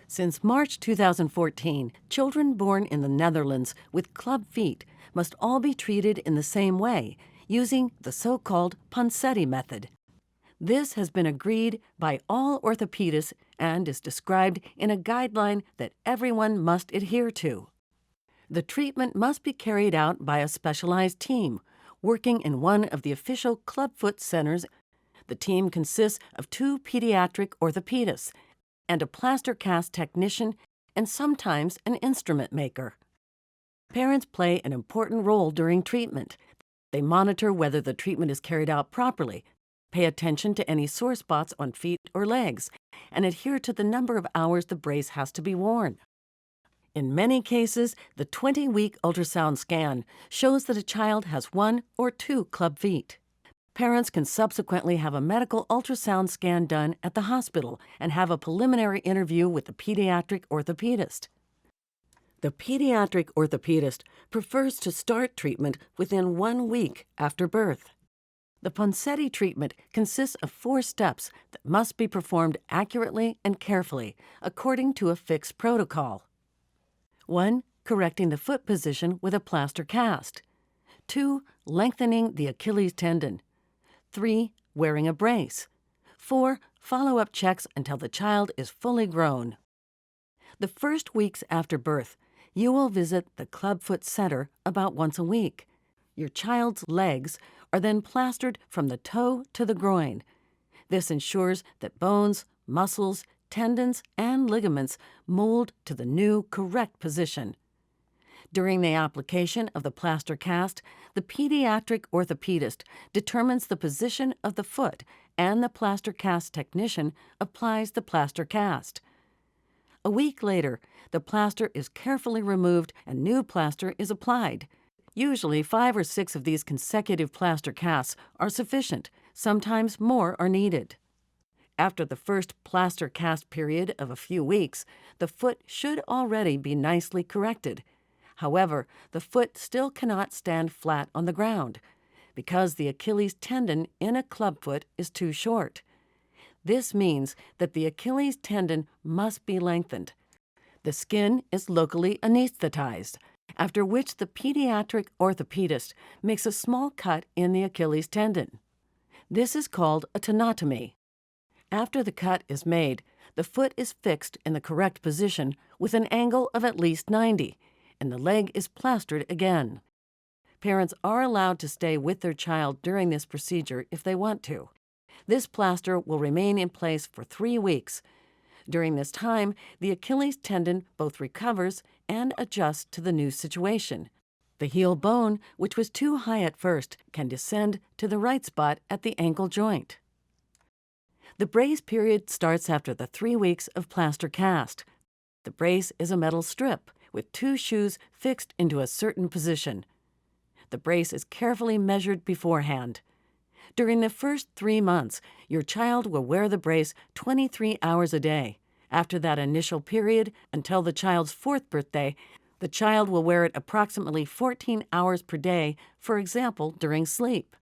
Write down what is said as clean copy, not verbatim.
Since March 2014, children born in the Netherlands with club feet must all be treated in the same way, using the so-called ponseti method. This has been agreed by all orthopedists and is described in a guideline that everyone must adhere to. The treatment must be carried out by a specialized team, working in one of the official Clubfoot centers. The team consists of 2 pediatric orthopedists and a plaster cast technician and sometimes an instrument maker. Parents play an important role during treatment. They monitor whether the treatment is carried out properly, pay attention to any sore spots on feet or legs, and adhere to the number of hours the brace has to be worn. In many cases, the 20-week ultrasound scan shows that a child has 1 or 2 club feet. Parents can subsequently have a medical ultrasound scan done at the hospital and have a preliminary interview with the pediatric orthopedist. The pediatric orthopedist prefers to start treatment within 1 week after birth. The ponseti treatment consists of 4 steps that must be performed accurately and carefully, according to a fixed protocol. 1. Correcting the foot position with a plaster cast. 2. Lengthening the Achilles tendon. 3. Wearing a brace. 4. Follow-up checks until the child is fully grown. The first weeks after birth, you will visit the Clubfoot Center about once a week. Your child's legs are then plastered from the toe to the groin. This ensures that bones, muscles, tendons, and ligaments mold to the new correct position. During the application of the plaster cast, the pediatric orthopedist determines the position of the foot and the plaster cast technician applies the plaster cast. A week later, the plaster is carefully removed and new plaster is applied. Usually 5 or 6 of these consecutive plaster casts are sufficient. Sometimes more are needed. After the first plaster cast period of a few weeks, the foot should already be nicely corrected. However, the foot still cannot stand flat on the ground because the Achilles tendon in a clubfoot is too short. This means that the Achilles tendon must be lengthened. The skin is locally anesthetized, after which the pediatric orthopedist makes a small cut in the Achilles tendon. This is called a tenotomy. After the cut is made, the foot is fixed in the correct position with an angle of at least 90, and the leg is plastered again. Parents are allowed to stay with their child during this procedure if they want to. This plaster will remain in place for 3 weeks. During this time, the Achilles tendon both recovers and adjusts to the new situation. The heel bone, which was too high at first, can descend to the right spot at the ankle joint. The brace period starts after the 3 weeks of plaster cast. The brace is a metal strip with 2 shoes fixed into a certain position. The brace is carefully measured beforehand. During the first 3 months, your child will wear the brace 23 hours a day. After that initial period, until the child's 4th birthday, the child will wear it approximately 14 hours per day, for example, during sleep.